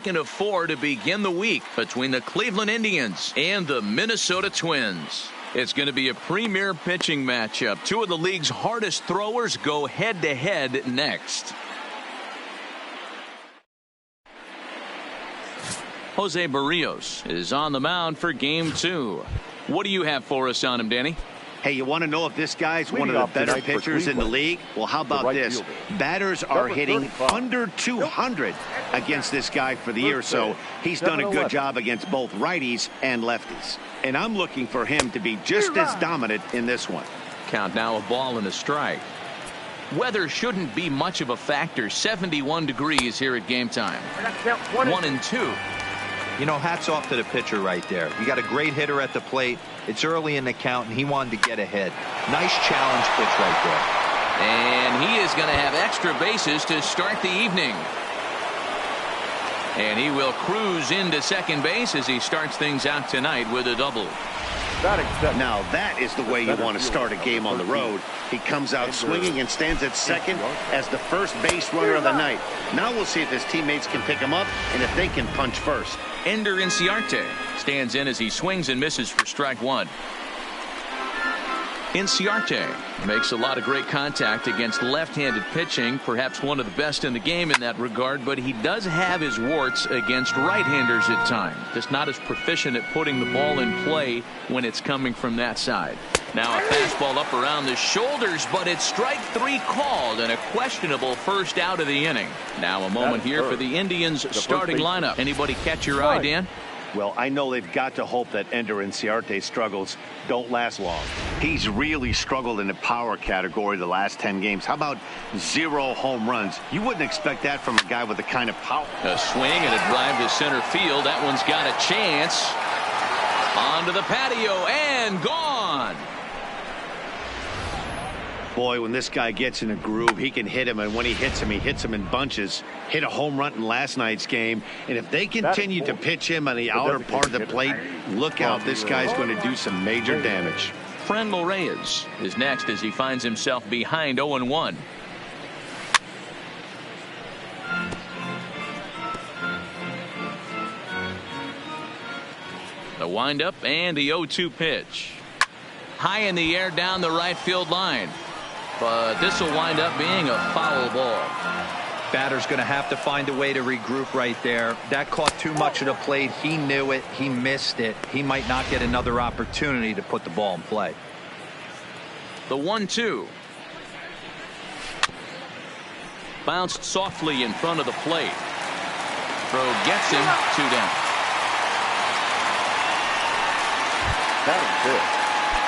Second of 4 to begin the week between the Cleveland Indians and the Minnesota Twins. It's going to be a premier pitching matchup. Two of the league's hardest throwers go head-to-head next. Jose Barrios is on the mound for Game 2. What do you have for us on him, Danny? Hey, you want to know if this guy's one of the better pitchers in the league? Well, how about this? Batters are hitting under 200 against this guy for the year, so he's done a good job against both righties and lefties. And I'm looking for him to be just as dominant in this one. Count now, a ball and a strike. Weather shouldn't be much of a factor. 71 degrees here at game time. 1-2. You know, hats off to the pitcher right there. You got a great hitter at the plate. It's early in the count, and he wanted to get ahead. Nice challenge pitch right there. And he is going to have extra bases to start the evening. And he will cruise into second base as he starts things out tonight with a double. Now that is the way you want to start a game on the road. He comes out swinging and stands at second as the first base runner of the night. Now we'll see if his teammates can pick him up and if they can punch first. Ender Inciarte stands in as he swings and misses for strike one. Inciarte makes a lot of great contact against left-handed pitching, perhaps one of the best in the game in that regard, but he does have his warts against right-handers at times. Just not as proficient at putting the ball in play when it's coming from that side. Now a fastball up around the shoulders, but it's strike three called and a questionable first out of the inning. Now a moment here for the Indians starting lineup. Anybody catch your eye, Dan? Well, I know they've got to hope that Ender Inciarte's struggles don't last long. He's really struggled in the power category the last 10 games. How about 0 home runs? You wouldn't expect that from a guy with the kind of power. A swing and a drive to center field. That one's got a chance. Onto the patio and gone. Boy, when this guy gets in a groove, he can hit him, and when he hits him in bunches. Hit a home run in last night's game, and if they continue to pitch him on the outer part of the plate, look out, this guy's going to do some major damage. Franmil Reyes is next as he finds himself behind 0-1. The windup and the 0-2 pitch. High in the air down the right field line. But this will wind up being a foul ball. Batter's going to have to find a way to regroup right there. That caught too much of the plate. He knew it. He missed it. He might not get another opportunity to put the ball in play. The 1-2. Bounced softly in front of the plate. Throw gets him 2 down. That is good.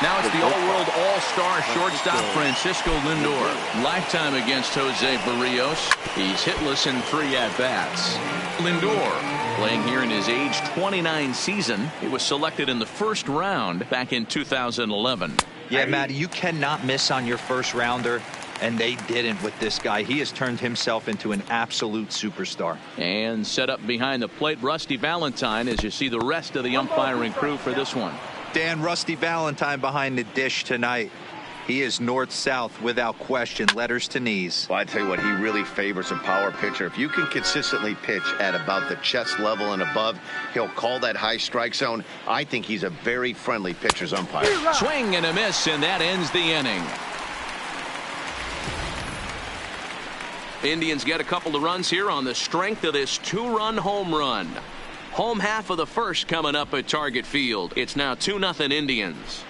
Now it's the all-world all-star shortstop Francisco Lindor. Lifetime against Jose Barrios. He's hitless in 3 at-bats. Lindor playing here in his age 29 season. He was selected in the first round back in 2011. Yeah, Matty, you cannot miss on your first rounder, and they didn't with this guy. He has turned himself into an absolute superstar. And set up behind the plate, Rusty Valentine, as you see the rest of the umpiring crew for this one. Dan, Rusty Valentine behind the dish tonight. He is north-south without question, letters to knees. Well, I tell you what, he really favors a power pitcher. If you can consistently pitch at about the chest level and above, he'll call that high strike zone. I think he's a very friendly pitcher's umpire. Swing and a miss, and that ends the inning. Indians get a couple of runs here on the strength of this 2-run home run. Home half of the first coming up at Target Field. It's now 2-0 Indians.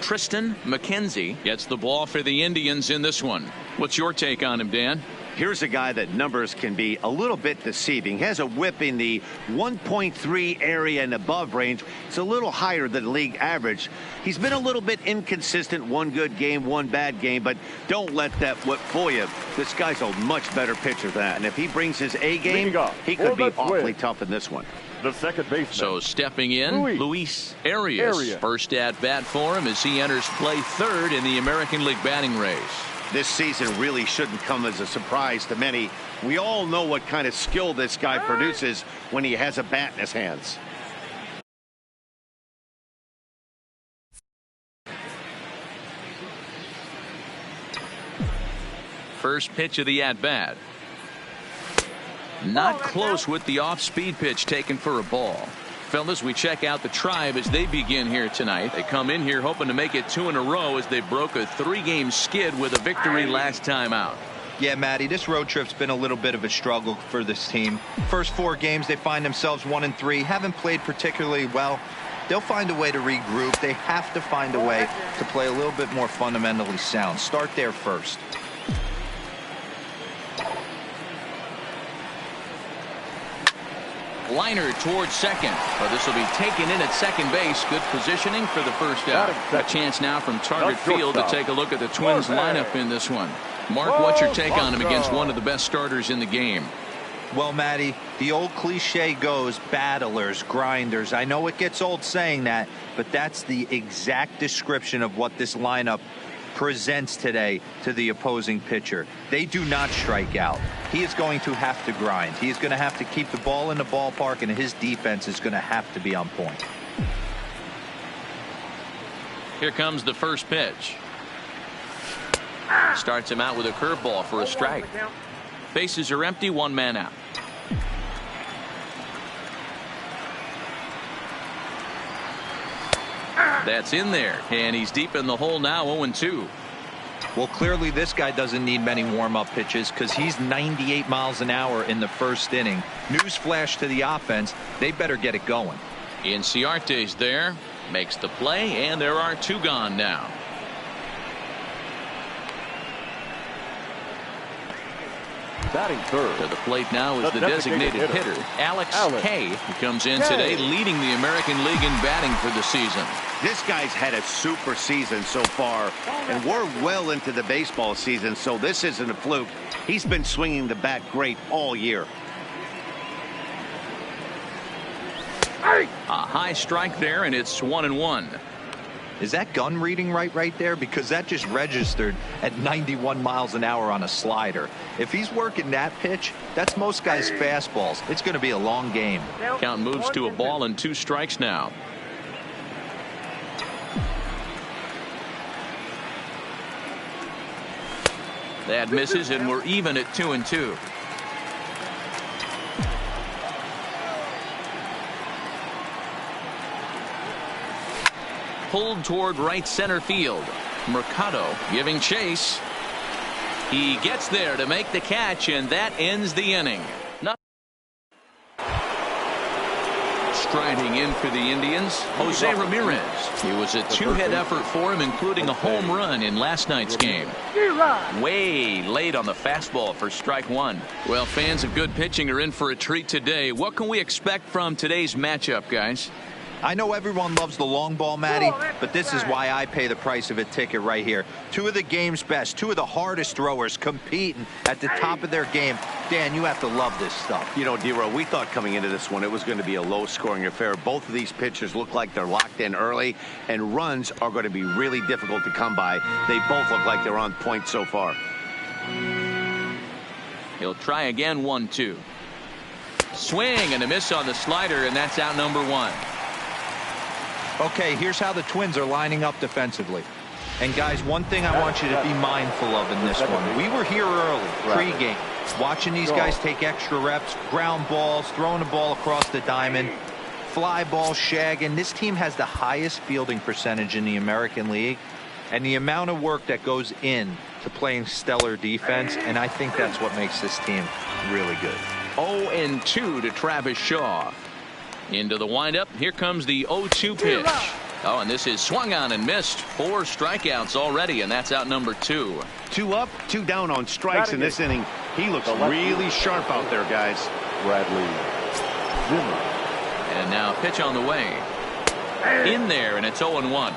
Tristan McKenzie gets the ball for the Indians in this one. What's your take on him, Dan? Here's a guy that numbers can be a little bit deceiving. He has a whip in the 1.3 area and above range. It's a little higher than league average. He's been a little bit inconsistent. One good game, one bad game, but don't let that whip fool you. This guy's a much better pitcher than that. And if he brings his A game, he could be awfully tough in this one. The second baseman. So stepping in, Luis Arias. First at bat for him as he enters play third in the American League batting race. This season really shouldn't come as a surprise to many. We all know what kind of skill this guy produces when he has a bat in his hands. First pitch of the at-bat. Not close with the off-speed pitch taken for a ball. Fellas, we check out the Tribe as they begin here tonight. They come in here hoping to make it 2 in a row as they broke a 3-game skid with a victory last time out. Yeah, Matty, this road trip's been a little bit of a struggle for this team. First 4 games, they find themselves 1-3, haven't played particularly well. They'll find a way to regroup. They have to find a way to play a little bit more fundamentally sound. Start there first. Liner towards second. Well, this will be taken in at second base. Good positioning for the first out. A chance now from Target Field to take a look at the Twins lineup in this one. Mark, what's your take on him against one of the best starters in the game? Well, Matty, the old cliche goes battlers, grinders. I know it gets old saying that, but that's the exact description of what this lineup presents today to the opposing pitcher. They do not strike out. He is going to have to grind. He is going to have to keep the ball in the ballpark, and his defense is going to have to be on point. Here comes the first pitch. Starts him out with a curveball for a strike. Bases are empty, 1 man out. That's in there, and he's deep in the hole now, 0-2. Well, clearly this guy doesn't need many warm-up pitches because he's 98 miles an hour in the first inning. Newsflash to the offense, they better get it going. Inciarte's there, makes the play, and there are 2 gone now. Batting third. To the plate now is the designated hitter, Alex Kay, who comes in today leading the American League in batting for the season. This guy's had a super season so far, and we're well into the baseball season, so this isn't a fluke. He's been swinging the bat great all year. A high strike there, and it's 1-1. Is that gun reading right there? Because that just registered at 91 miles an hour on a slider. If he's working that pitch, that's most guys' fastballs. It's going to be a long game. Count moves to a ball and 2 strikes now. That misses, and we're even at 2-2. Pulled toward right center field. Mercado giving chase. He gets there to make the catch, and that ends the inning. Striding in for the Indians, Jose Ramirez. It was a 2-hit effort for him, including a home run in last night's game. Way late on the fastball for strike 1. Well, fans of good pitching are in for a treat today. What can we expect from today's matchup, guys? I know everyone loves the long ball, Matty, but this is why I pay the price of a ticket right here. 2 of the game's best, 2 of the hardest throwers competing at the top of their game. Dan, you have to love this stuff. You know, D-Row, we thought coming into this one it was going to be a low-scoring affair. Both of these pitchers look like they're locked in early, and runs are going to be really difficult to come by. They both look like they're on point so far. He'll try again, 1-2. Swing and a miss on the slider, and that's out number 1. Okay, here's how the Twins are lining up defensively. And guys, one thing I want you to be mindful of in this one. We were here early, pre-game, watching these guys take extra reps, ground balls, throwing the ball across the diamond, fly ball, shagging. This team has the highest fielding percentage in the American League, and the amount of work that goes in to playing stellar defense, and I think that's what makes this team really good. 0-2 to Travis Shaw. Into the windup. Here comes the 0-2 pitch. Oh, and this is swung on and missed. 4 strikeouts already, and that's out number 2. 2 up, 2 down on strikes in this inning. He looks really sharp out there, guys. Bradley Zimmer. And now pitch on the way. In there, and it's 0-1.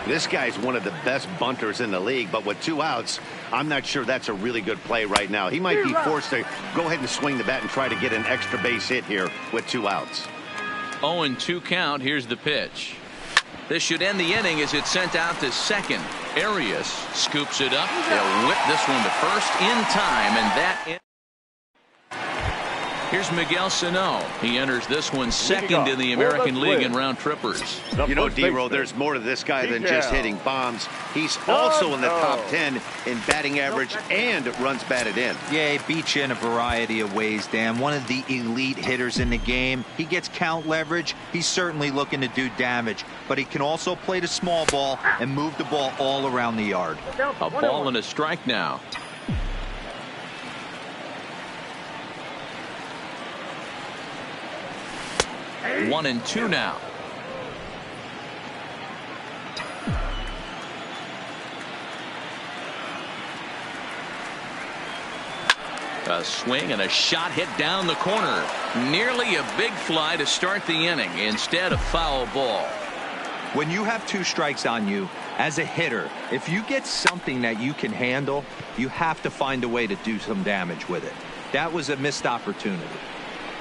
This guy's one of the best bunters in the league, but with 2 outs, I'm not sure that's a really good play right now. He might be forced to go ahead and swing the bat and try to get an extra base hit here with 2 outs. 0-2 count. Here's the pitch. This should end the inning as it's sent out to second. Arias scoops it up. They'll whip this one to first in time, and that Here's Miguel Sano. He enters this one second in the American League in round trippers. You know, D-Roll, there's more to this guy than just hitting bombs. He's also in the top 10 in batting average and runs batted in. Yeah, he beats you in a variety of ways, Dan. One of the elite hitters in the game. He gets count leverage. He's certainly looking to do damage, but he can also play the small ball and move the ball all around the yard. A ball and a strike now. One and two now. A swing and a shot hit down the corner. Nearly a big fly to start the inning. Instead, a foul ball. When you have 2 strikes on you, as a hitter, if you get something that you can handle, you have to find a way to do some damage with it. That was a missed opportunity.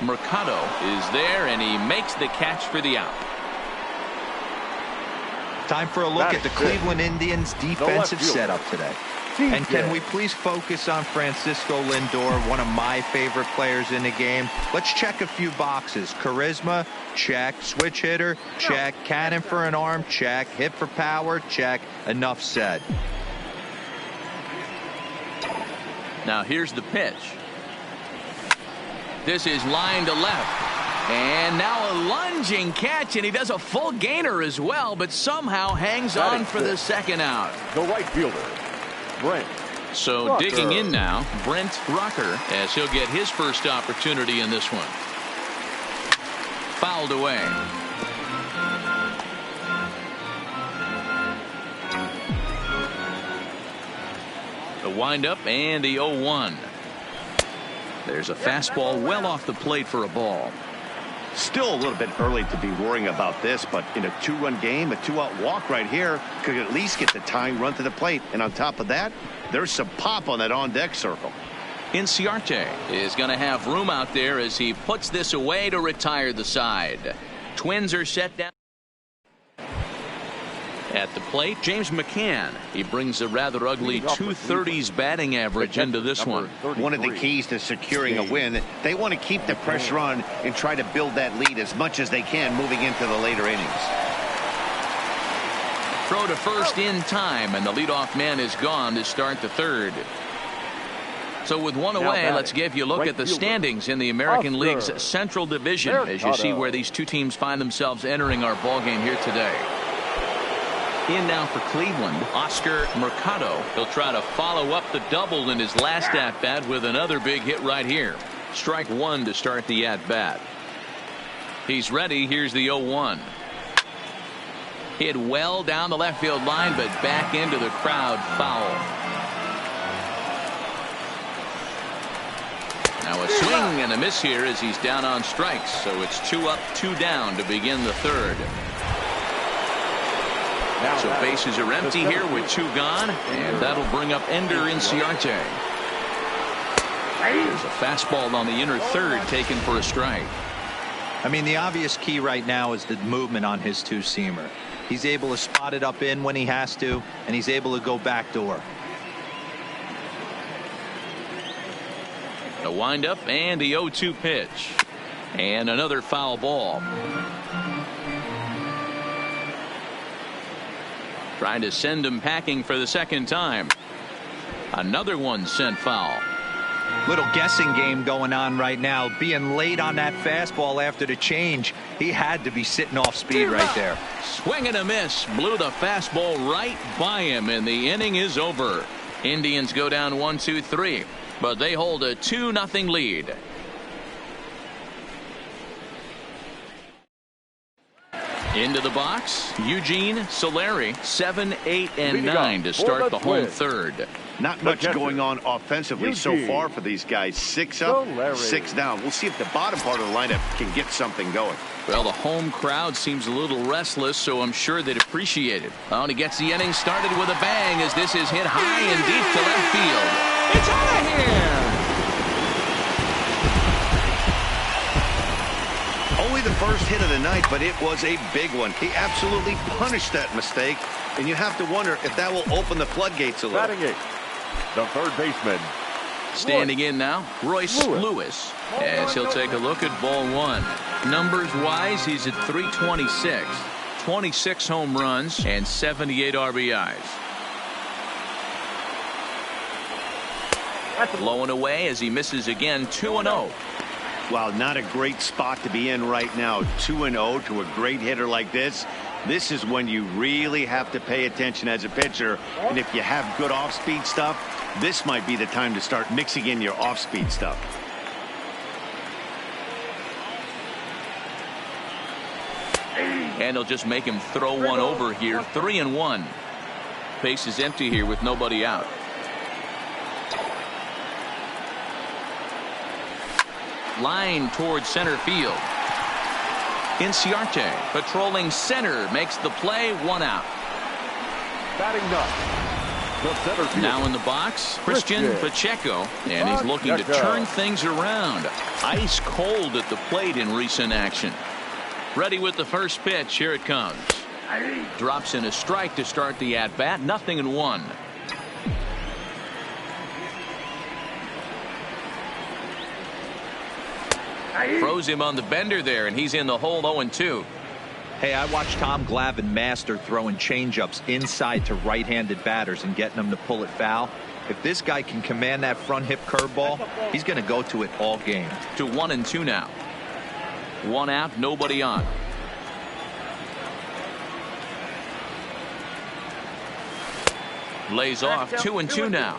Mercado is there, and he makes the catch for the out. Time for a look at the Cleveland Indians' defensive setup today. And can we please focus on Francisco Lindor, one of my favorite players in the game? Let's check a few boxes. Charisma, check. Switch hitter, check. Cannon for an arm, check. Hit for power, check. Enough said. Now here's the pitch. This is line to left. And now a lunging catch, and he does a full gainer as well, but somehow hangs on for the second out. The right fielder, Brent. So Rucker. digging in now, Brent Rucker, as he'll get his first opportunity in this one. Fouled away. The windup and the 0-1. There's a fastball well off the plate for a ball. Still a little bit early to be worrying about this, but in a 2-run game, a 2-out walk right here could at least get the tying run to the plate. And on top of that, there's some pop on that on-deck circle. Inciarte is going to have room out there as he puts this away to retire the side. Twins are set down. At the plate, James McCann. He brings a rather ugly 230s batting average into this one. One of the keys to securing a win, they want to keep the pressure on and try to build that lead as much as they can moving into the later innings. Throw to first in time, and the leadoff man is gone to start the third. So with one away, let's give you a look at the standings in the American League's Central Division as you see where these two teams find themselves entering our ballgame here today. In now for Cleveland, Oscar Mercado. He'll try to follow up the double in his last at-bat with another big hit right here. Strike one to start the at-bat. He's ready. Here's the 0-1. Hit well down the left field line, but back into the crowd, foul. Now a swing and a miss here as he's down on strikes. So it's 2 up, 2 down to begin the third. So bases are empty here with 2 gone, and that'll bring up Ender Inciarte. There's a fastball on the inner third taken for a strike. I mean, the obvious key right now is the movement on his 2-seamer. He's able to spot it up in when he has to, and he's able to go backdoor. The windup and the 0-2 pitch. And another foul ball. Trying to send him packing for the second time. Another one sent foul. Little guessing game going on right now. Being late on that fastball after the change. He had to be sitting off speed right there. Swing and a miss. Blew the fastball right by him, and the inning is over. Indians go down 1-2-3, but they hold a 2-0 lead. Into the box, Eugene Solari, 7, 8, and 9 to start the home third. Not much going on offensively so far for these guys. 6 up, 6 down. We'll see if the bottom part of the lineup can get something going. Well, the home crowd seems a little restless, so I'm sure they'd appreciate it. Oh, and he gets the inning started with a bang as this is hit high and deep to left field. It's out of here! Only the first hit of the night, but it was a big one. He absolutely punished that mistake, and you have to wonder if that will open the floodgates a little. Batting 8, the third baseman, Standing in now, Royce Lewis, as he'll take a look at ball one. Numbers wise, he's at 326, 26 home runs and 78 RBIs. Low and away as he misses again. 2-0. Well, not a great spot to be in right now. 2-0 to a great hitter like this. This is when you really have to pay attention as a pitcher. And if you have good off-speed stuff, this might be the time to start mixing in your off-speed stuff. And he'll just make him throw one over here. 3-1. Base is empty here with nobody out. Line towards center field. Inciarte patrolling center makes the play. 1 out. Batting up. The center field. Now in the box, Christian Pacheco, and he's looking to turn things around. Ice cold at the plate in recent action. Ready with the first pitch. Here it comes. Drops in a strike to start the at bat. 0-1. Froze him on the bender there, and he's in the hole. 0-2. Hey, I watched Tom Glavine master throwing changeups inside to right-handed batters and getting them to pull it foul. If this guy can command that front hip curveball, he's going to go to it all game. To 1-2 now. 1 out, nobody on. Lays off. 2-2 now.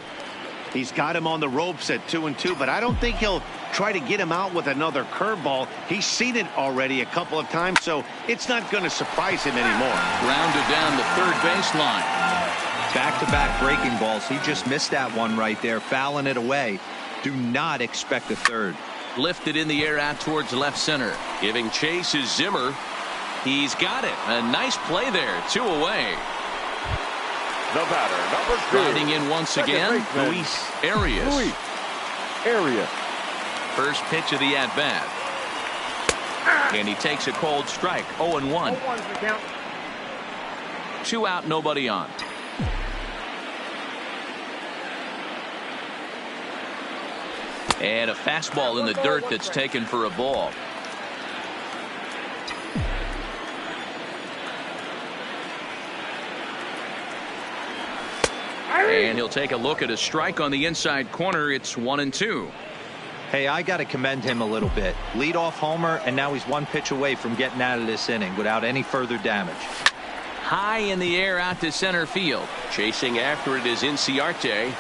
He's got him on the ropes at 2-2, but I don't think he'll try to get him out with another curveball. He's seen it already a couple of times, so it's not going to surprise him anymore. Grounded down the third baseline. Back-to-back breaking balls. He just missed that one right there, fouling it away. Do not expect a third. Lifted in the air out towards left center. Giving chase is Zimmer. He's got it. A nice play there. 2 away. The batter, number 2. Riding in once again, Luis Arias. First pitch of the at-bat. And he takes a cold strike. 0-1. 2 out, nobody on. And a fastball in the dirt that's taken for a ball. And he'll take a look at a strike on the inside corner. It's 1-2. Hey, I got to commend him a little bit. Leadoff homer, and now he's 1 pitch away from getting out of this inning without any further damage. High in the air out to center field. Chasing after it is Inciarte.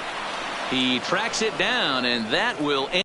He tracks it down, and that will end.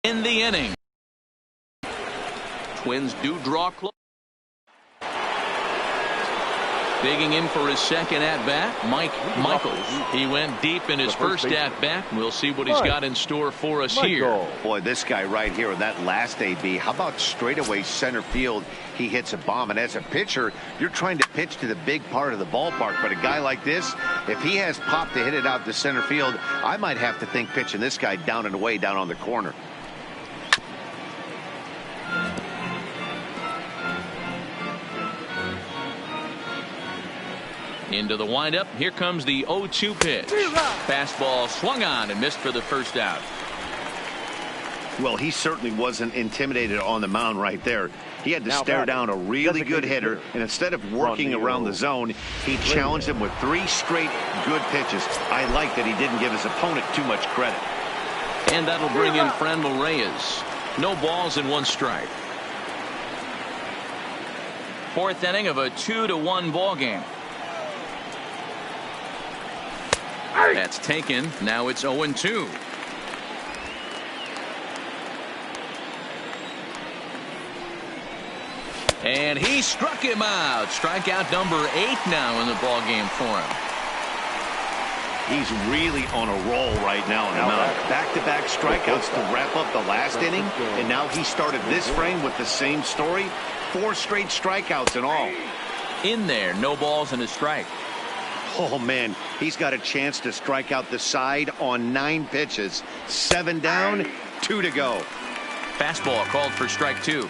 in the inning. Twins do draw close. Digging in for his second at-bat, Mike Michaels. He went deep in his first at-bat. We'll see what he's got in store for us here. Boy, this guy right here in that last AB, how about straightaway center field? He hits a bomb, and as a pitcher, you're trying to pitch to the big part of the ballpark, but a guy like this, if he has pop to hit it out to center field, I might have to think pitching this guy down and away down on the corner. Into the windup. Here comes the 0-2 pitch. Fastball swung on and missed for the first out. Well, he certainly wasn't intimidated on the mound right there. He had to stare down a really good hitter, and instead of working around the zone, he challenged him with 3 straight good pitches. I like that he didn't give his opponent too much credit. And that'll bring in Franmil Reyes. No balls and 1 strike. 4th inning of a 2-1 ball game. That's taken. Now it's 0-2. And he struck him out. Strikeout number 8 now in the ball game for him. He's really on a roll right now on the mound. Back-to-back strikeouts to wrap up the last inning, and now he started this frame with the same story. 4 straight strikeouts in all. In there, no balls and a strike. Oh, man, he's got a chance to strike out the side on 9 pitches. 7 down, 2 to go. Fastball called for strike 2.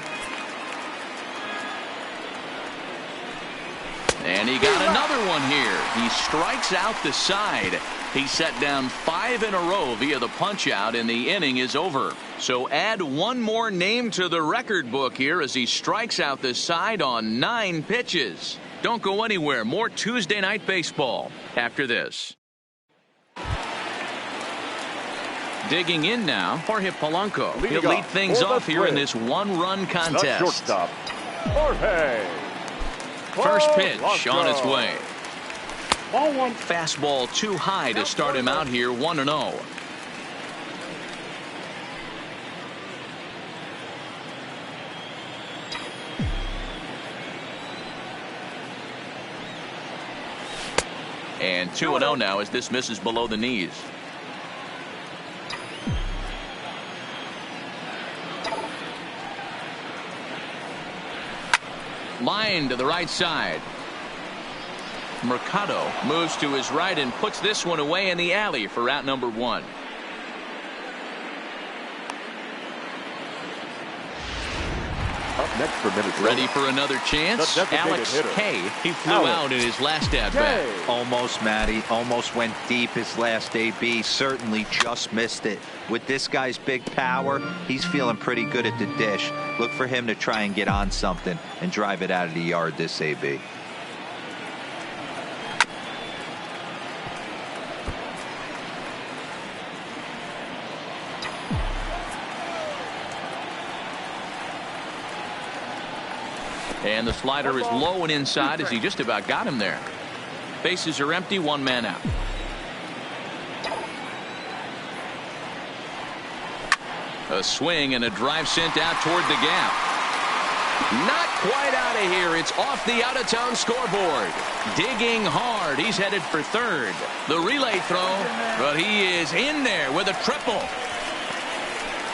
And he got another one here. He strikes out the side. He set down 5 in a row via the punch out, and the inning is over. So add 1 more name to the record book here as he strikes out the side on 9 pitches. Don't go anywhere. More Tuesday Night Baseball after this. Digging in now, Jorge Polanco. He'll lead things off here in this 1-run contest. Shortstop, Jorge. First pitch on its way. Fastball too high to start him out here, 1-0. And 2-0 now as this misses below the knees. Line to the right side. Mercado moves to his right and puts this one away in the alley for out number 1. Up next for Minnesota. Ready for another chance. Alex K. He flew out in his last at bat. Almost, Matty. Almost went deep his last AB. Certainly just missed it. With this guy's big power, he's feeling pretty good at the dish. Look for him to try and get on something and drive it out of the yard this AB. And the slider is low and inside as he just about got him there. Bases are empty, 1 man out. A swing and a drive sent out toward the gap. Not quite out of here. It's off the out-of-town scoreboard. Digging hard. He's headed for third. The relay throw, but he is in there with a triple.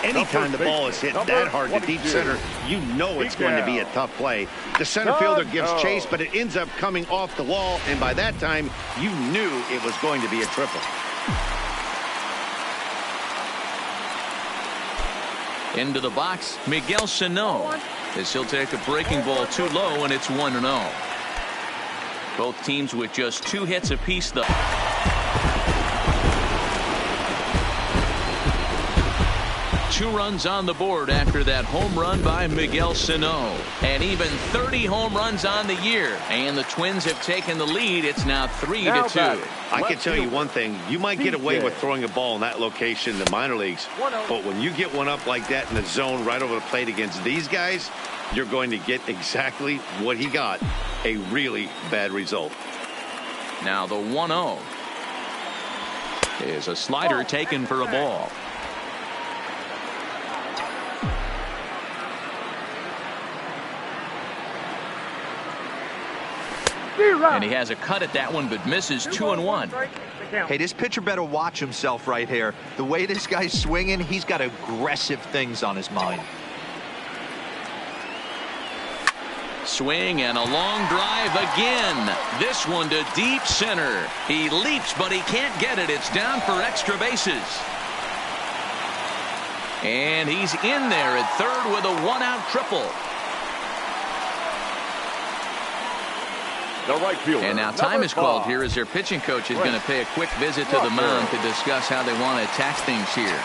Anytime the ball is hit that hard to deep center, you know it's going to be a tough play. The center fielder gives chase, but it ends up coming off the wall, and by that time, you knew it was going to be a triple. Into the box, Miguel Sano, as he'll take a breaking ball too low, and it's 1-0. Both teams with just 2 hits apiece, though. 2 runs on the board after that home run by Miguel Sano. And even 30 home runs on the year. And the Twins have taken the lead. It's now 3-2. I can tell you one thing. You might get away with throwing a ball in that location in the minor leagues. But when you get one up like that in the zone right over the plate against these guys, you're going to get exactly what he got. A really bad result. Now the 1-0 is a slider taken for a ball. And he has a cut at that one, but misses 2-1. Hey, this pitcher better watch himself right here. The way this guy's swinging, he's got aggressive things on his mind. Swing and a long drive again. This one to deep center. He leaps, but he can't get it. It's down for extra bases. And he's in there at third with a one-out triple. The right fielder, and now time is called 5. here as their pitching coach is going to pay a quick visit to the mound to discuss how they want to attack things here.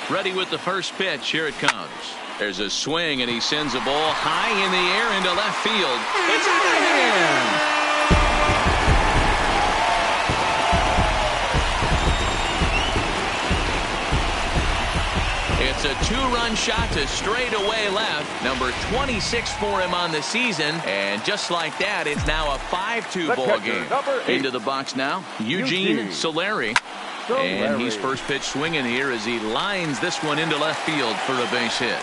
Ready with the first pitch. Here it comes. There's a swing, and he sends a ball high in the air into left field. It's out of hand. It's a two-run shot to straightaway left. Number 26 for him on the season. And just like that, it's now a 5-2 ball game. Into the box now, Eugene Solari. And he's first pitch swinging here as he lines this one into left field for a base hit.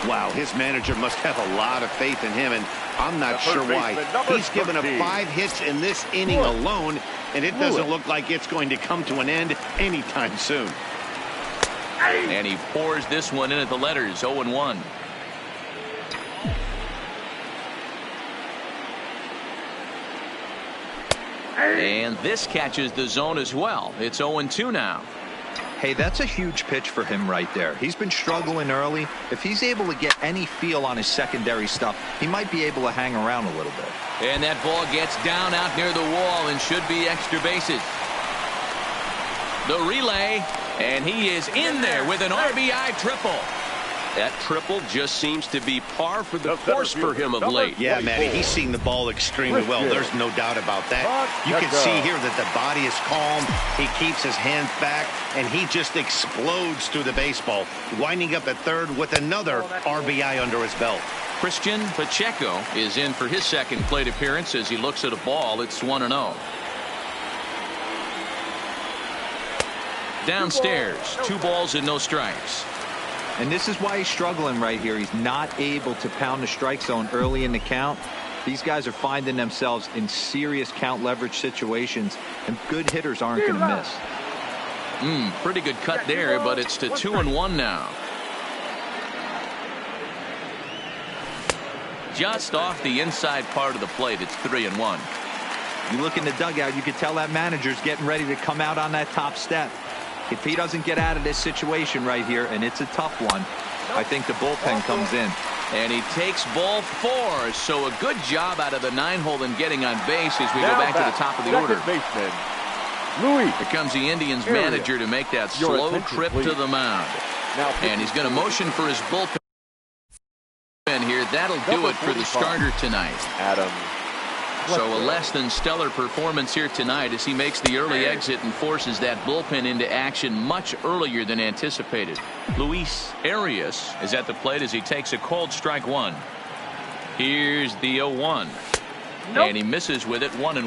Wow, his manager must have a lot of faith in him, and I'm not sure why. He's given up 5 hits in this inning alone, and it doesn't look like it's going to come to an end anytime soon. And he pours this one in at the letters, 0-1. And this catches the zone as well. It's 0-2 now. Hey, that's a huge pitch for him right there. He's been struggling early. If he's able to get any feel on his secondary stuff, he might be able to hang around a little bit. And that ball gets down out near the wall and should be extra bases. The relay, and he is in there with an RBI triple. That triple just seems to be par for the course for him of late. Yeah, Matty, he's seeing the ball extremely well. There's no doubt about that. You can see here that the body is calm. He keeps his hands back, and he just explodes through the baseball, winding up at third with another RBI under his belt. Christian Pacheco is in for his second plate appearance as he looks at a ball. It's 1-0. Downstairs, 2 balls and no strikes. And this is why he's struggling right here. He's not able to pound the strike zone early in the count. These guys are finding themselves in serious count leverage situations, and good hitters aren't going to miss. Pretty good cut there, but it's to 2-1 now. Just off the inside part of the plate, it's 3-1. You look in the dugout, you can tell that manager's getting ready to come out on that top step. If he doesn't get out of this situation right here, and it's a tough one, I think the bullpen comes in. And he takes ball 4. So a good job out of the 9-hole in getting on base as we go back to the top of the order. Baseman, Louis. Here comes the Indians manager to make that slow trip to the mound. And he's going to motion for his bullpen here. That'll do it for the starter tonight. Adam. So a less than stellar performance here tonight as he makes the early exit and forces that bullpen into action much earlier than anticipated. Luis Arias is at the plate as he takes a called strike 1. Here's the 0-1. And he misses with it, 1-1.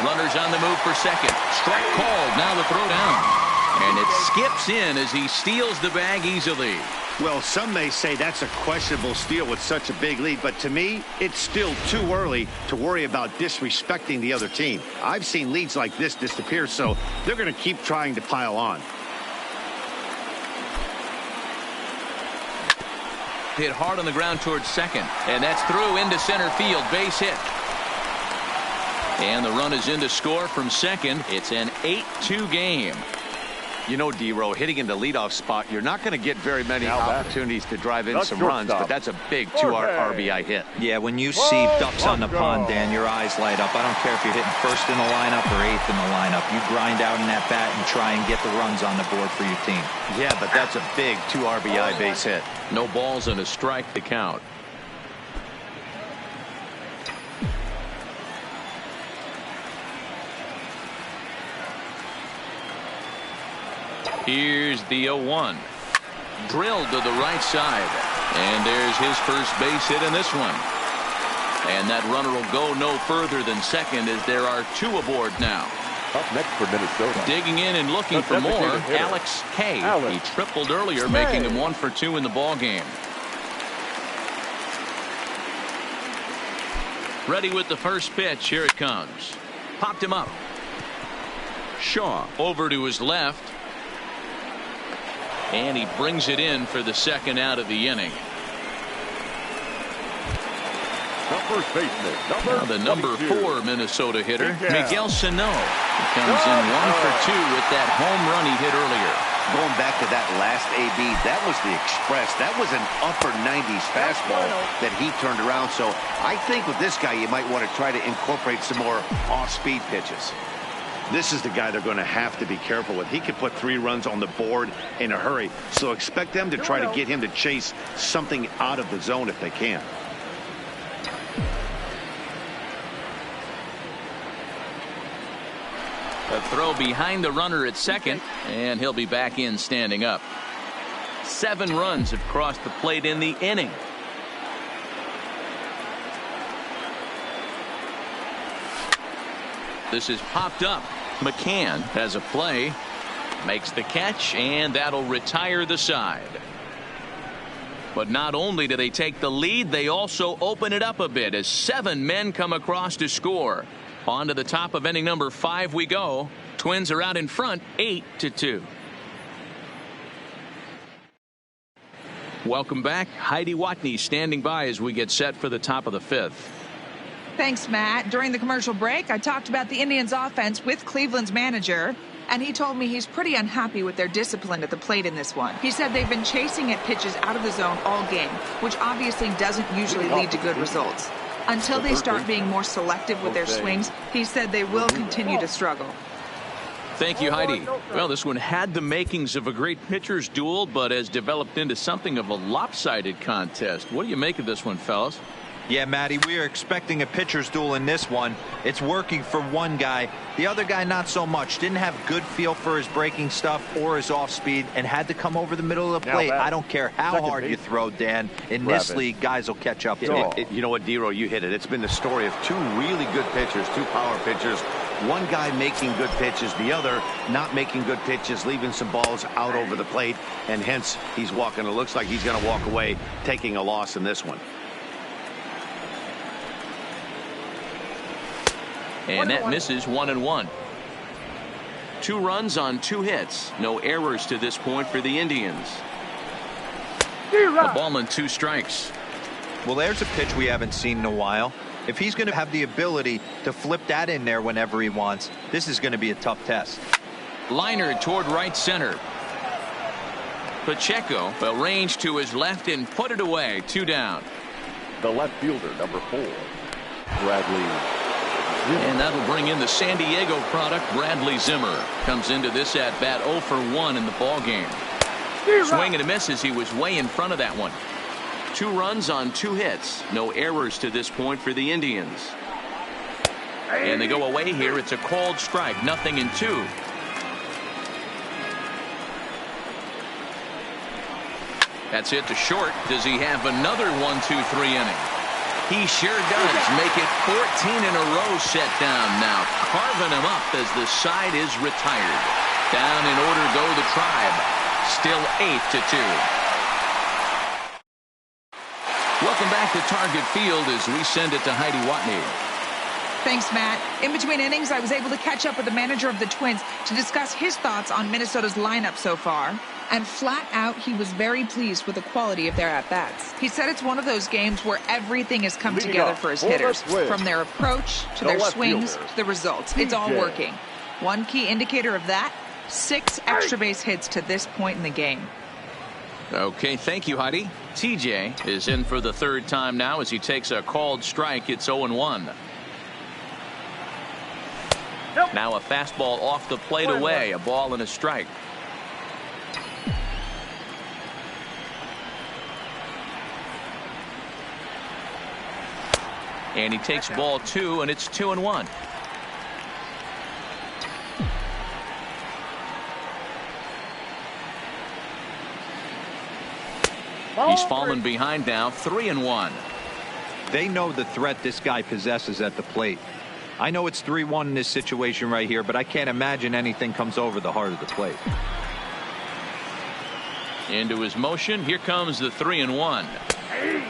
Runners on the move for second. Strike called. Now the throw down. And it skips in as he steals the bag easily. Well, some may say that's a questionable steal with such a big lead, but to me, it's still too early to worry about disrespecting the other team. I've seen leads like this disappear, so they're going to keep trying to pile on. Hit hard on the ground towards second, and that's through into center field. Base hit. And the run is in to score from second. It's an 8-2 game. You know, D-Row, hitting in the leadoff spot, you're not going to get very many opportunities to drive in some runs, but that's a big 2 RBI hit. Yeah, when you see ducks on the pond, Dan, your eyes light up. I don't care if you're hitting first in the lineup or 8th in the lineup. You grind out in that bat and try and get the runs on the board for your team. Yeah, but that's a big 2 RBI base hit. No balls and a strike to count. Here's the 0-1. Drilled to the right side. And there's his first base hit in this one. And that runner will go no further than second as there are 2 aboard now. Up next for Minnesota. Digging in and looking for more, Alex K. He tripled earlier, making him 1 for 2 in the ball game. Ready with the first pitch. Here it comes. Popped him up. Shaw over to his left. And he brings it in for the second out of the inning. The number 4 Minnesota hitter, Miguel Sano. He comes in 1 for 2 with that home run he hit earlier. Going back to that last AB, that was the express. That was an upper 90s fastball that he turned around. So I think with this guy, you might want to try to incorporate some more off-speed pitches. This is the guy they're going to have to be careful with. He could put 3 runs on the board in a hurry. So expect them to try to get him to chase something out of the zone if they can. A throw behind the runner at second, and he'll be back in standing up. 7 runs have crossed the plate in the inning. This is popped up. McCann has a play, makes the catch, and that'll retire the side. But not only do they take the lead, they also open it up a bit as 7 men come across to score. On to the top of inning number 5 we go. Twins are out in front 8-2. Welcome back. Heidi Watney standing by as we get set for the top of the 5th. Thanks, Matt. During the commercial break, I talked about the Indians offense with Cleveland's manager, and he told me he's pretty unhappy with their discipline at the plate in this one. He said they've been chasing at pitches out of the zone all game, which obviously doesn't usually lead to good results. Until they start being more selective with their swings, he said they will continue to struggle. Thank you, Heidi. Well, this one had the makings of a great pitcher's duel, but has developed into something of a lopsided contest. What do you make of this one, fellas? Yeah, Matty, we are expecting a pitcher's duel in this one. It's working for one guy. The other guy, not so much. Didn't have good feel for his breaking stuff or his off speed and had to come over the middle of the plate. I don't care how hard you throw, Dan. In this league, guys will catch up to it. You know what, D-Row, you hit it. It's been the story of 2 really good pitchers, 2 power pitchers. One guy making good pitches, the other not making good pitches, leaving some balls out over the plate, and hence he's walking. It looks like he's going to walk away taking a loss in this one. And that misses 1-1. 2 runs on 2 hits. No errors to this point for the Indians. A ball and 2 strikes. Well, there's a pitch we haven't seen in a while. If he's going to have the ability to flip that in there whenever he wants, this is going to be a tough test. Liner toward right center. Pacheco will range to his left and put it away. 2 down. The left fielder, number 4, Bradley. And that'll bring in the San Diego product, Bradley Zimmer. Comes into this at bat 0 for 1 in the ball game. Swing and a miss as he was way in front of that one. 2 runs on 2 hits. No errors to this point for the Indians. And they go away here. It's a called strike. 0-2. That's it to short. Does he have another 1-2-3 inning? He sure does. Make it 14 in a row set down now. Carving him up as the side is retired. Down in order go the Tribe. Still 8-2. Welcome back to Target Field as we send it to Heidi Watney. Thanks, Matt. In between innings, I was able to catch up with the manager of the Twins to discuss his thoughts on Minnesota's lineup so far. And flat out, he was very pleased with the quality of their at-bats. He said it's one of those games where everything has come together for his hitters. From their approach, to their swings, to the results. It's all working. One key indicator of that, 6 extra base hits to this point in the game. Okay, thank you, Heidi. TJ is in for the 3rd time now as he takes a called strike. It's 0-1. Now a fastball off the plate away. A ball and a strike. And he takes ball 2, and it's 2-1. He's fallen behind now, 3-1. They know the threat this guy possesses at the plate. I know it's 3-1 in this situation right here, but I can't imagine anything comes over the heart of the plate. Into his motion. Here comes the 3-1.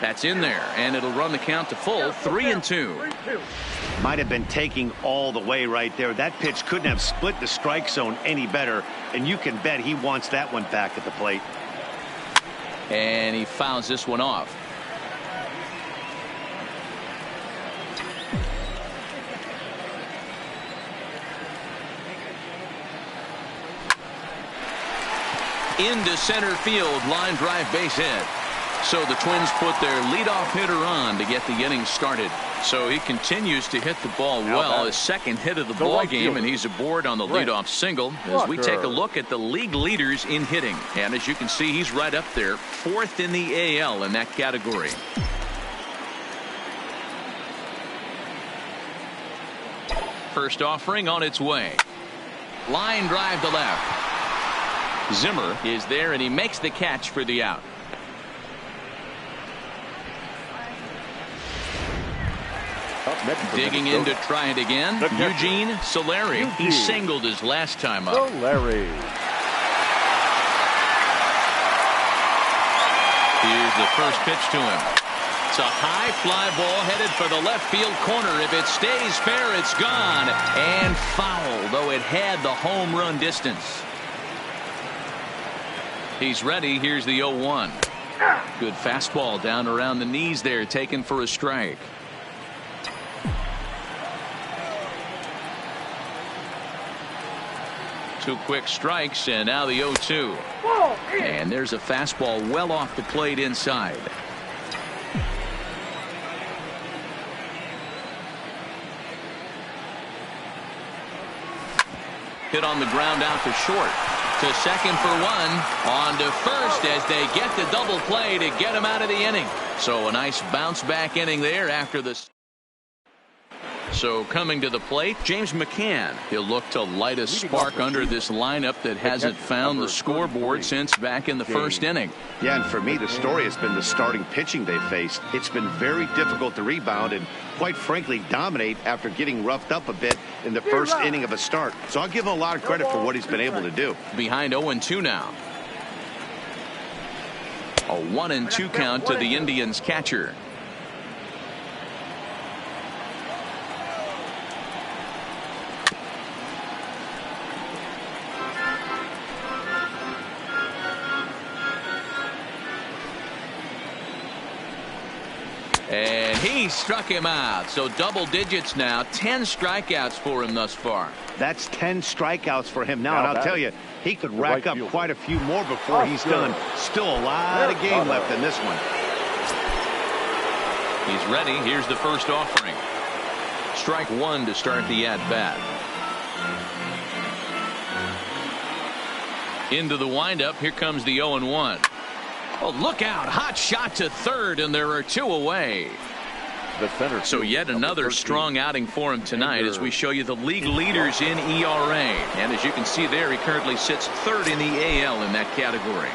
That's in there, and it'll run the count to full 3-2. Might have been taking all the way right there. That pitch couldn't have split the strike zone any better, and you can bet he wants that one back at the plate. And he fouls this one off. Into center field, line drive, base hit. So the Twins put their leadoff hitter on to get the inning started. So he continues to hit the ball well. His second hit of the ball game, and he's aboard on the leadoff single as we take a look at the league leaders in hitting. And as you can see, he's right up there, 4th in the AL in that category. First offering on its way. Line drive to left. Zimmer is there, and he makes the catch for the out. Digging in to try it again, Eugene Solari. He singled his last time up. Solari. Here's the first pitch to him. It's a high fly ball headed for the left field corner. If it stays fair, it's gone. And foul, though it had the home run distance. He's ready. Here's the 0-1. Good fastball down around the knees there, taken for a strike. Two quick strikes, and now the 0-2. And there's a fastball well off the plate inside. Hit on the ground out to short. To second for one. On to first as they get the double play to get him out of the inning. So a nice bounce back inning there after this. So coming to the plate, James McCann. He'll look to light a spark under this lineup that hasn't found the scoreboard since back in the first inning. Yeah, and for me, the story has been the starting pitching they faced. It's been very difficult to rebound and, quite frankly, dominate after getting roughed up a bit in the first inning of a start. So I'll give him a lot of credit for what he's been able to do. Behind 0-2 now. A 1-2 count to the Indians catcher. And he struck him out. So double digits now. 10 strikeouts for him thus far. That's 10 strikeouts for him now. And I'll tell you, he could rack up quite a few more before he's done. Still a lot of game left in this one. He's ready. Here's the first offering. Strike one to start the at-bat. Into the windup. Here comes the 0-1. Oh, look out. Hot shot to third, and there are two away. So yet another strong outing for him tonight as we show you the league leaders in ERA. And as you can see there, he currently sits third in the AL in that category.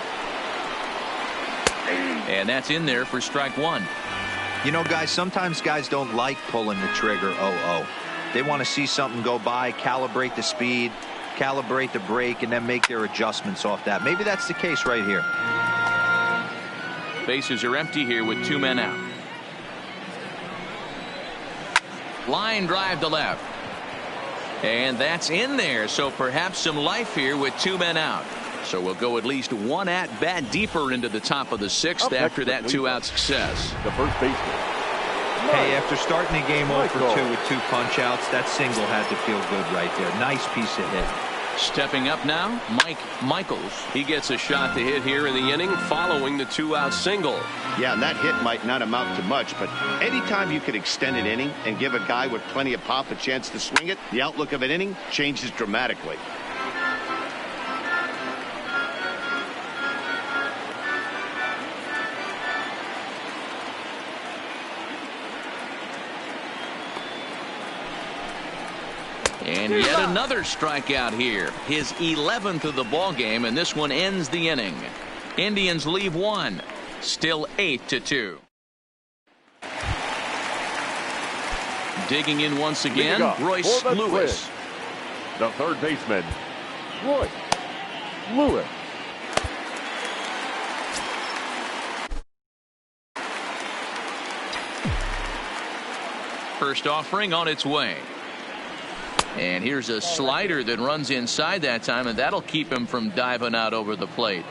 And that's in there for strike one. You know, guys, sometimes guys don't like pulling the trigger 0-0. They want to see something go by, calibrate the speed, calibrate the brake, and then make their adjustments off that. Maybe that's the case right here. Bases are empty here with 2 men out. Line drive to left. And that's in there. So perhaps some life here with 2 men out. So we'll go at least one at bat deeper into the top of the 6th after that 2-out success. The first baseman. Hey, after starting the game 0-2 with 2 punch outs, that single had to feel good right there. Nice piece of hit. Stepping up now, Mike Michaels. He gets a shot to hit here in the inning following the 2-out single. Yeah, and that hit might not amount to much, but anytime you can extend an inning and give a guy with plenty of pop a chance to swing it, the outlook of an inning changes dramatically. And yet another strikeout here. His 11th of the ball game, and this one ends the inning. Indians leave 1. Still 8-2. Digging in once again, Leading up Royce for the Lewis. Twins, the third baseman, Royce Lewis. First offering on its way. And here's a slider that runs inside that time, and that'll keep him from diving out over the plate.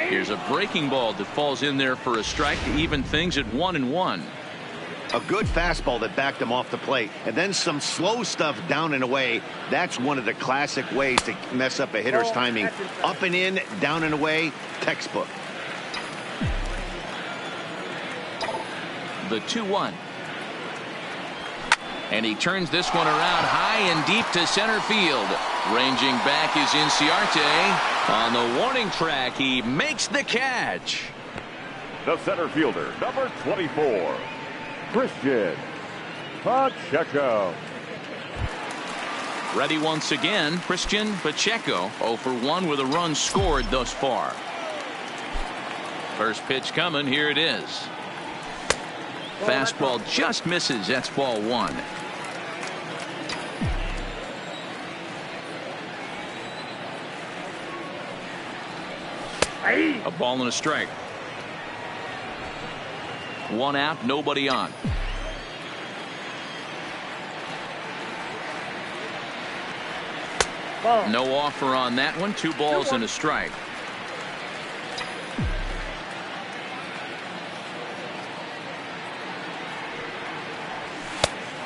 Here's a breaking ball that falls in there for a strike to even things at 1-1. A good fastball that backed him off the plate, and then some slow stuff down and away. That's one of the classic ways to mess up a hitter's timing. Up and in, down and away, textbook. The 2-1. And he turns this one around high and deep to center field. Ranging back is Inciarte. On the warning track, he makes the catch. The center fielder, number 24, Christian Pacheco. Ready once again, Christian Pacheco, 0 for 1 with a run scored thus far. First pitch coming, here it is. Fastball just misses, that's ball 1. A ball and a strike. 1 out, nobody on. No offer on that one. 2 balls and a strike.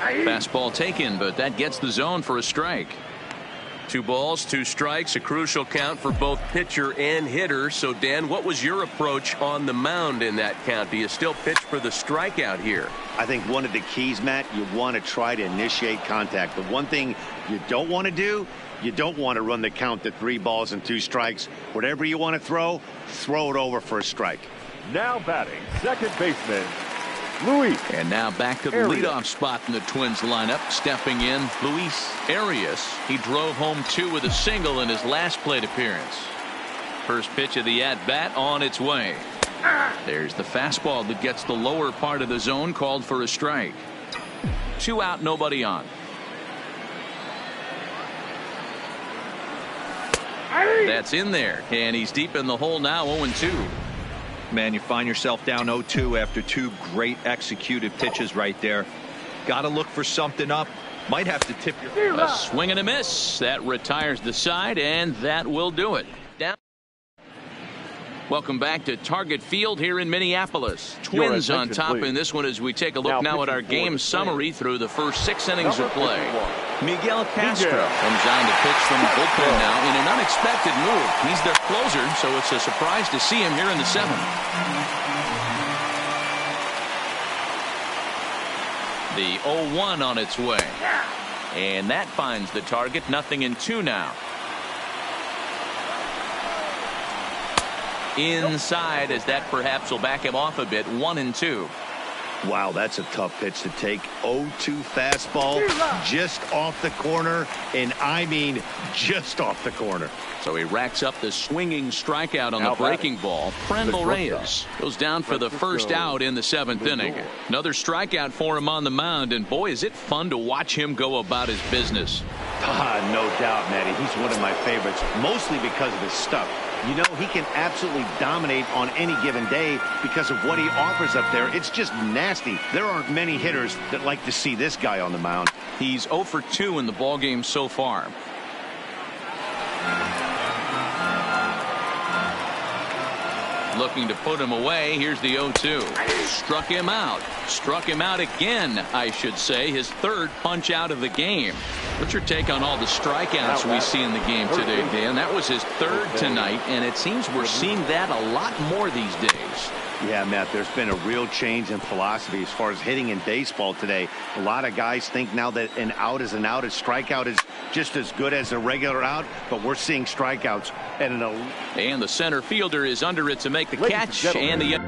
Fastball taken, but that gets the zone for a strike. 2 balls, 2 strikes, a crucial count for both pitcher and hitter. So, Dan, what was your approach on the mound in that count? Do you still pitch for the strikeout here? I think one of the keys, Matt, you want to try to initiate contact. The one thing you don't want to do, you don't want to run the count to 3 balls and 2 strikes. Whatever you want to throw it over for a strike. Now batting, second baseman, Luis. And now back to the leadoff spot in the Twins lineup. Stepping in, Luis Arias. He drove home 2 with a single in his last plate appearance. First pitch of the at-bat on its way. There's the fastball that gets the lower part of the zone, called for a strike. 2 out, nobody on. That's in there, and he's deep in the hole now, 0-2. Man, you find yourself down 0-2 after 2 great executed pitches right there. Got to look for something up. Might have to tip your... A swing and a miss. That retires the side, and that will do it. Down. Welcome back to Target Field here in Minneapolis. Twins on top in this one as we take a look now at our game summary through the first 6 innings of play. Miguel Castro comes on to pitch from the bullpen now in an unexpected move. He's their closer, so it's a surprise to see him here in the 7th. The 0-1 on its way. And that finds the target. 0-2 now. Inside, as that perhaps will back him off a bit. 1-2. Wow, that's a tough pitch to take. 0-2 fastball just off the corner, and I mean just off the corner. So he racks up the swinging strikeout on the breaking ball. Prendel Reyes goes down for the first out in the 7th inning. Another strikeout for him on the mound, and boy, is it fun to watch him go about his business. No doubt, Matty. He's one of my favorites, mostly because of his stuff. You know, he can absolutely dominate on any given day because of what he offers up there. It's just nasty. There aren't many hitters that like to see this guy on the mound. He's 0 for 2 in the ballgame so far. Looking to put him away. Here's the 0-2. Struck him out. Struck him out again, I should say. His 3rd punch out of the game. What's your take on all the strikeouts we see in the game today, Dan? That was his 3rd tonight, and it seems we're seeing that a lot more these days. Yeah, Matt, there's been a real change in philosophy as far as hitting in baseball today. A lot of guys think now that an out is an out. A strikeout is just as good as a regular out, but we're seeing strikeouts at an... And the center fielder is under it to make the catch, and the...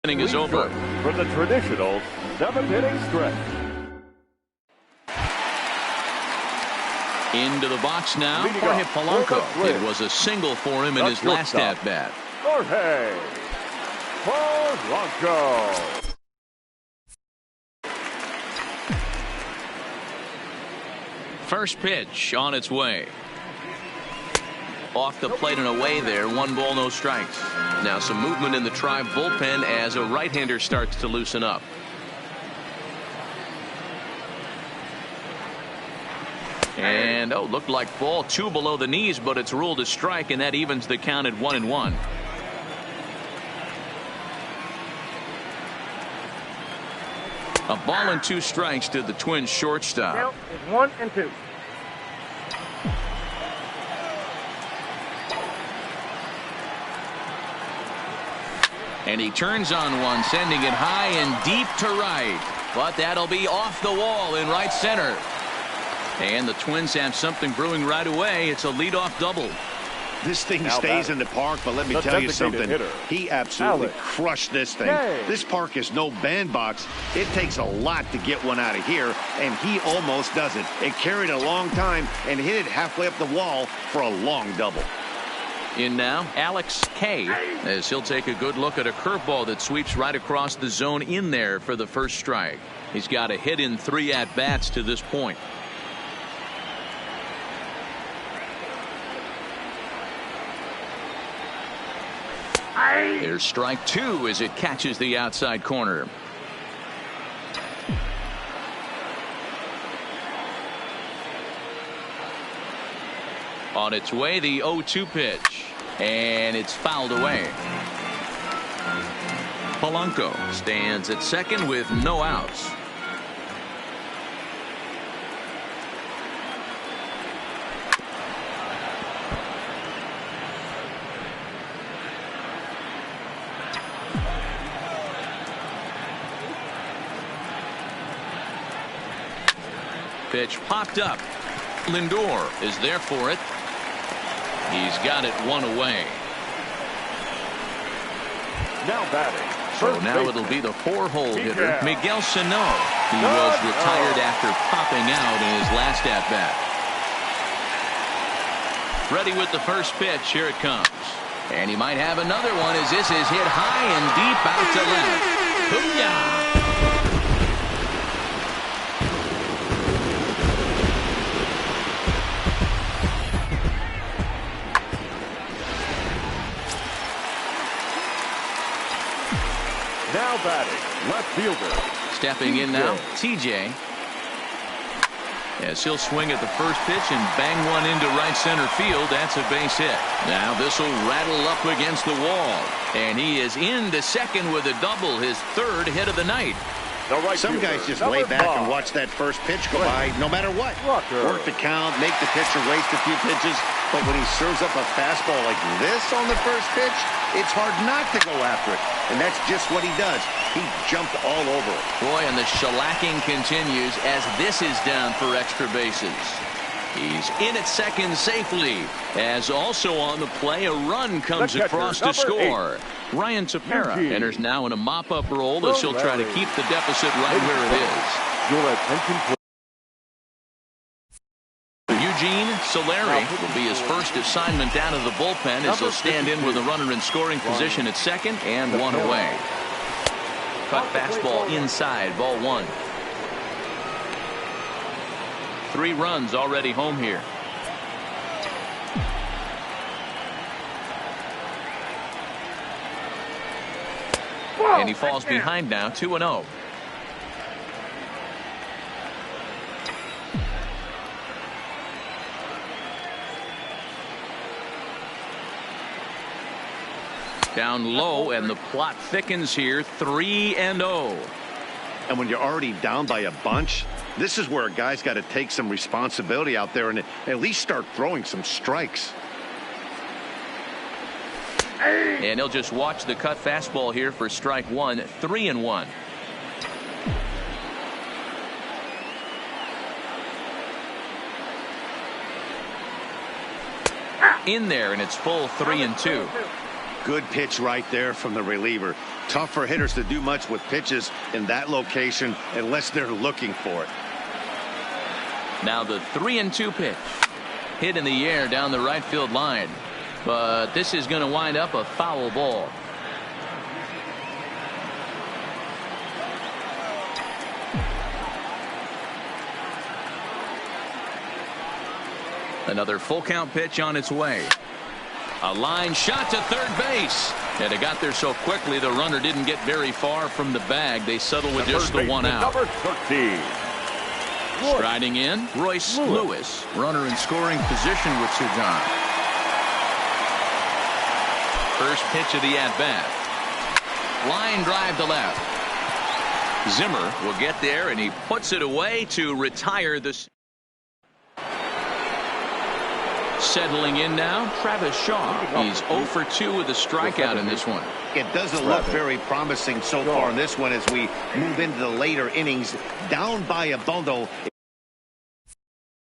inning is over. For the traditional 7th-inning stretch. Into the box now, Jorge Polanco. It was a single for him in his last at-bat. Jorge Polanco. First pitch on its way. Off the plate and away there. 1 ball, no strikes. Now some movement in the Tribe bullpen as a right-hander starts to loosen up. And looked like ball 2 below the knees, but it's ruled a strike, and that evens the count at 1-1. A ball and 2 strikes to the Twins shortstop. Count is 1-2. And he turns on one, sending it high and deep to right. But that'll be off the wall in right center. And the Twins have something brewing right away. It's a leadoff double. This thing stays in the park, but let me tell you something. He absolutely crushed this thing. This park is no bandbox. It takes a lot to get one out of here, and he almost does it. It carried a long time and hit it halfway up the wall for a long double. In now, Alex K, as he'll take a good look at a curveball that sweeps right across the zone in there for the first strike. He's got a hit in 3 at-bats to this point. There's strike 2 as it catches the outside corner. On its way, the 0-2 pitch, and it's fouled away. Polanco stands at second with no outs. Pitch popped up. Lindor is there for it. He's got it 1 away. Now batting. So now it'll be the 4-hole hitter, Miguel Sano. He was retired after popping out in his last at-bat. Ready with the first pitch. Here it comes. And he might have another one as this is hit high and deep out to left. Booyah! Now batting, left fielder. Stepping in now, TJ. As he'll swing at the first pitch and bang one into right center field. That's a base hit. Now this will rattle up against the wall. And he is into second with a double, his 3rd hit of the night. Some guys just lay back and watch that first pitch go by no matter what. Work the count, make the pitcher waste a few pitches. But when he serves up a fastball like this on the first pitch, it's hard not to go after it. And that's just what he does. He jumped all over it. Boy, and the shellacking continues as this is down for extra bases. He's in at second safely. As also on the play, a run comes across to score. Ryan Tepera enters now in a mop-up role as he'll try to keep the deficit right where it is. Your attention, Eugene Solari will be his first assignment down of the bullpen as he'll stand in with a runner in scoring position at second and 1 away. Cut fastball inside, ball 1. 3 runs already home here. And he falls behind now, 2-0. Down low, and the plot thickens here, 3-0. And when you're already down by a bunch, this is where a guy's got to take some responsibility out there and at least start throwing some strikes. And he'll just watch the cut fastball here for strike 1, 3-1. In there, and it's full 3-2. Good pitch right there from the reliever. Tough for hitters to do much with pitches in that location unless they're looking for it. Now the 3-2 pitch. Hit in the air down the right field line. But this is going to wind up a foul ball. Another full count pitch on its way. A line shot to third base. And it got there so quickly the runner didn't get very far from the bag. They settle with just the one out. Number 13. Striding in, Royce Lewis. Runner in scoring position with Sujan. First pitch of the at-bat. Line drive to left. Zimmer will get there, and he puts it away to retire this. Settling in now, Travis Shaw. He's 0 for 2 with a strikeout in this one. It doesn't look very promising so far in this one as we move into the later innings. Down by a bundle.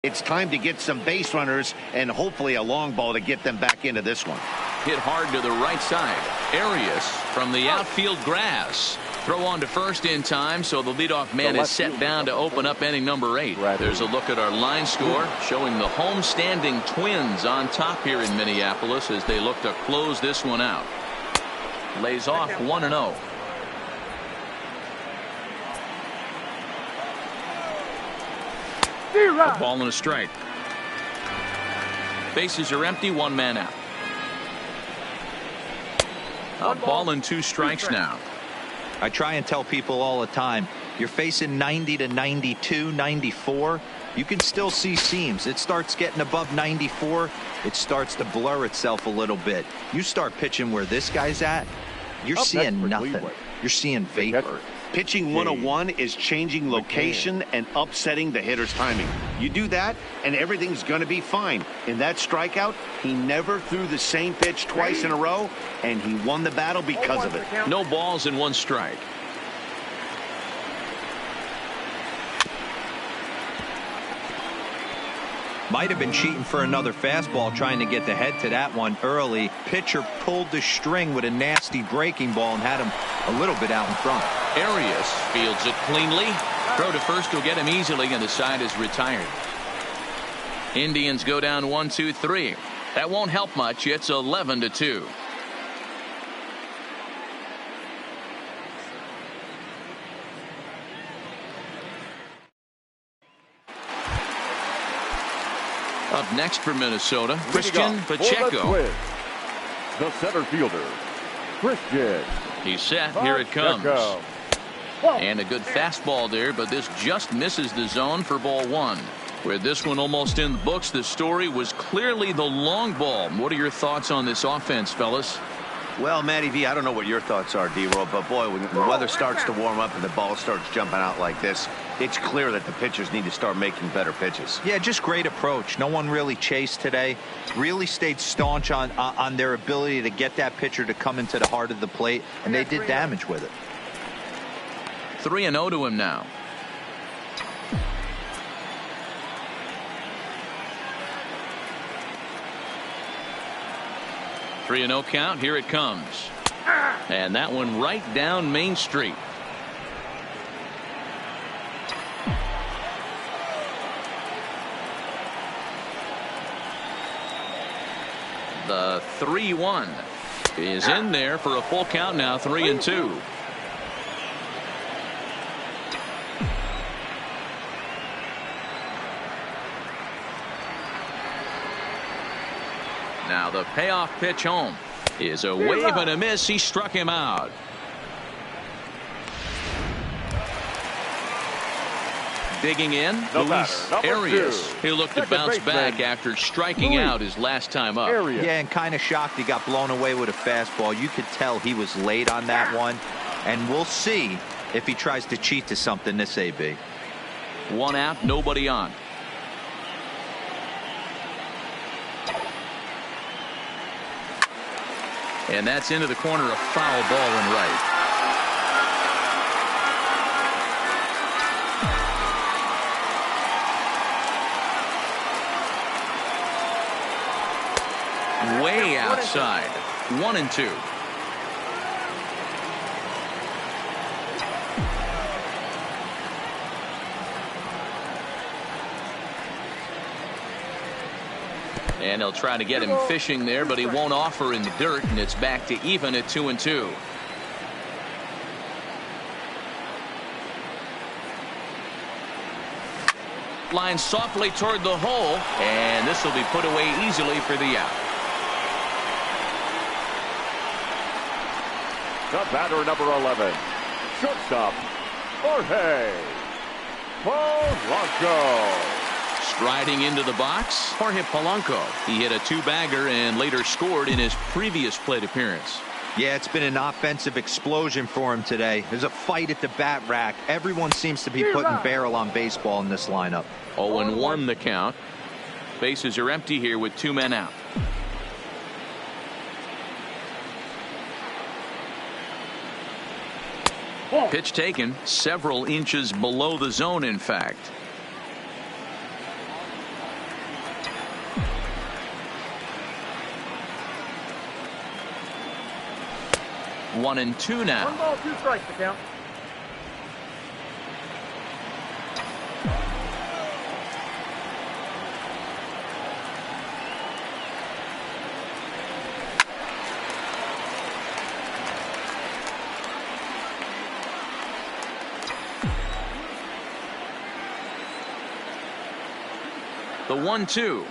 It's time to get some base runners and hopefully a long ball to get them back into this one. Hit hard to the right side. Arias from the outfield grass. Throw on to first in time, so the leadoff man is set down to open up inning number 8. There's a look at our line score showing the home-standing Twins on top here in Minneapolis as they look to close this one out. Lays off 1-0. A ball and a strike. Bases are empty, 1 man out. A ball and 2 strikes now. I try and tell people all the time, you're facing 90 to 92, 94. You can still see seams. It starts getting above 94. It starts to blur itself a little bit. You start pitching where this guy's at, you're seeing nothing. You're seeing vapor. Pitching 101 is changing location and upsetting the hitter's timing. You do that, and everything's going to be fine. In that strikeout, he never threw the same pitch twice in a row, and he won the battle because of it. No balls and 1 strike. Might have been cheating for another fastball, trying to get the head to that one early. Pitcher pulled the string with a nasty breaking ball and had him a little bit out in front. Arias fields it cleanly. Throw to first will get him easily, and the side is retired. Indians go down 1-2-3. That won't help much. It's 11-2. Up next for Minnesota, Christian Pacheco. The center fielder, Christian. He's set. Here it comes. And a good fastball there, but this just misses the zone for ball 1. With this one almost in the books, the story was clearly the long ball. What are your thoughts on this offense, fellas? Well, Matty V, I don't know what your thoughts are, D-Roll, but boy, when the weather starts to warm up and the ball starts jumping out like this, it's clear that the pitchers need to start making better pitches. Yeah, just great approach. No one really chased today. Really stayed staunch on their ability to get that pitcher to come into the heart of the plate, and they did damage with it. 3-0 to him now. Three and 0 count. Here it comes. And that one right down Main Street. The 3-1 is in there for a full count now. 3-2. Now the payoff pitch home is a wave and a miss. He struck him out. Digging in, Luis Arias. He'll look to bounce back after striking out his last time up. Yeah, and kind of shocked he got blown away with a fastball. You could tell he was late on that one. And we'll see if he tries to cheat to something this AB. 1 out, nobody on. And that's into the corner, a foul ball and right. Way outside. 1-2. And he'll try to get him fishing there, but he won't offer in the dirt, and it's back to even at 2-2. Line softly toward the hole, and this will be put away easily for the out. The batter, number 11, shortstop, Jorge Polanco. Striding into the box, Jorge Polanco. He hit a two-bagger and later scored in his previous plate appearance. Yeah, it's been an offensive explosion for him today. There's a fight at the bat rack. Everyone seems to be putting barrel on baseball in this lineup. 0-1 the count. Bases are empty here with 2 men out. Pitch taken several inches below the zone, in fact. One and two now. 1 ball, 2 strikes to count. The 1-2.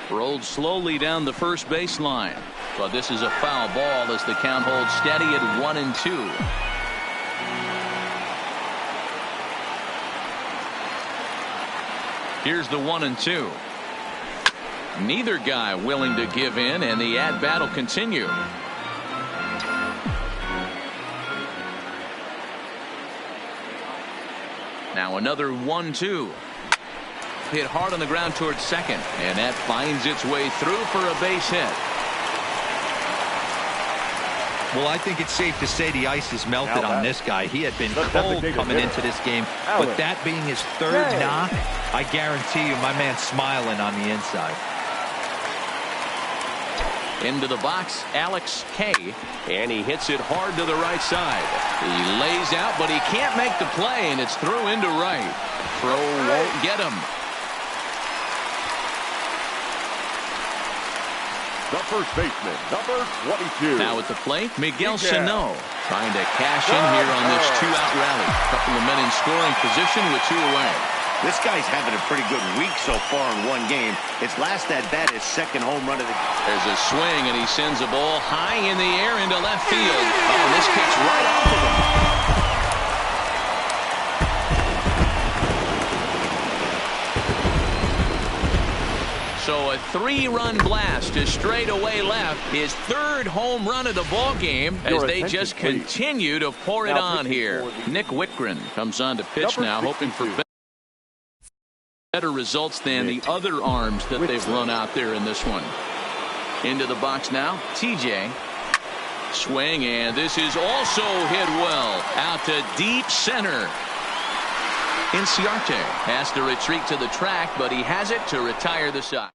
Rolled slowly down the first baseline. But this is a foul ball as the count holds steady at 1-2. Here's the 1-2. Neither guy willing to give in, and the at-bat will continue. Now another 1-2. Hit hard on the ground towards second, and that finds its way through for a base hit. Well, I think it's safe to say the ice is melted on this guy. He had been cold coming into this game, but that being his third knock, I guarantee you my man's smiling on the inside. Into the box, Alex K, and he hits it hard to the right side. He lays out, but he can't make the play, and it's through into right. Throw won't get him. The first baseman, number 22. Now at the plate, Miguel Sano trying to cash in here on this 2-out rally. Couple of men in scoring position with 2 away. This guy's having a pretty good week so far in one game. His last at-bat, his second home run of the game. There's a swing, and he sends a ball high in the air into left field. Oh, this kicks right off of him. So a 3-run blast to straightaway left, his 3rd home run of the ball game as they just continue to pour it on here. Nick Whitgren comes on to pitch now, hoping for better results than the other arms that they've run out there in this one. Into the box now, TJ. Swing, and this is also hit well out to deep center. Inciarte has to retreat to the track, but he has it to retire the side.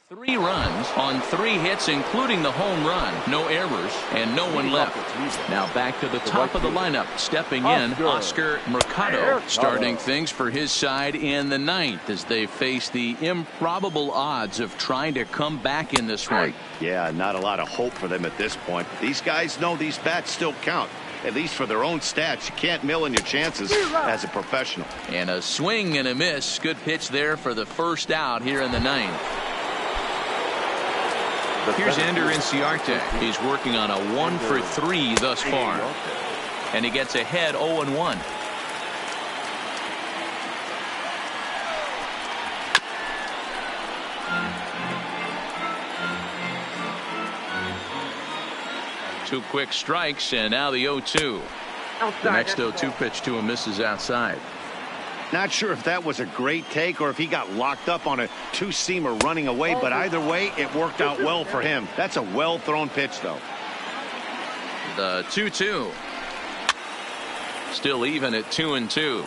3 runs on 3 hits, including the home run. No errors and no one left. Now back to the top of the lineup. Stepping in, Oscar Mercado starting things for his side in the 9th as they face the improbable odds of trying to come back in this one. Yeah, not a lot of hope for them at this point. These guys know these bats still count. At least for their own stats. You can't mill in your chances as a professional. And a swing and a miss. Good pitch there for the first out here in the 9th. Here's Ender Inciarte. He's working on a 1 for 3 thus far. And he gets ahead 0-1. Two quick strikes, and now the 0-2. The next 0-2 pitch to him misses outside. Not sure if that was a great take or if he got locked up on a 2-seamer running away, but either way, it worked out well for him. That's a well-thrown pitch, though. The 2-2. Still even at 2-2.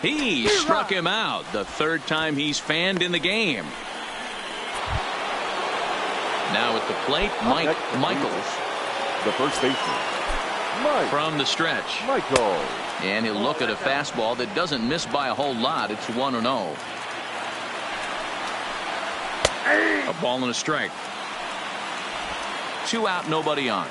He struck him out, the third time he's fanned in the game. Now at the plate, Mike Michaels. The first baseman, Mike. From the stretch. Michael. And he'll look at a fastball that doesn't miss by a whole lot. It's 1-0. A ball and a strike. 2 out, nobody on.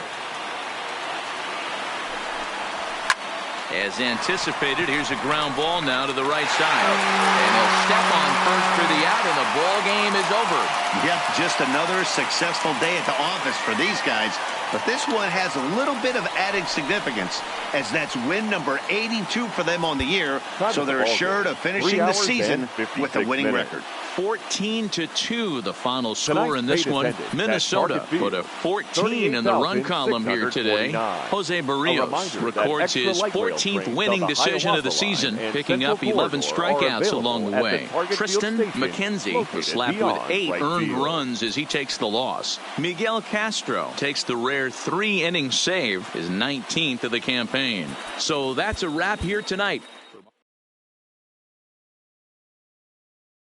As anticipated, here's a ground ball now to the right side. And he'll step on first for the out, and the ball game is over. Yep, just another successful day at the office for these guys. But this one has a little bit of added significance, as that's win number 82 for them on the year. So they're assured of finishing the season with a winning record. 14-2 the final score in this one. Minnesota put a 14 in the run column here today. Jose Barrios records his 14th winning decision of the season, picking up 11 strikeouts along the way. Tristan McKenzie was slapped with 8 earned runs as he takes the loss. Miguel Castro takes the rare 3-inning save, his 19th of the campaign. So that's a wrap here tonight.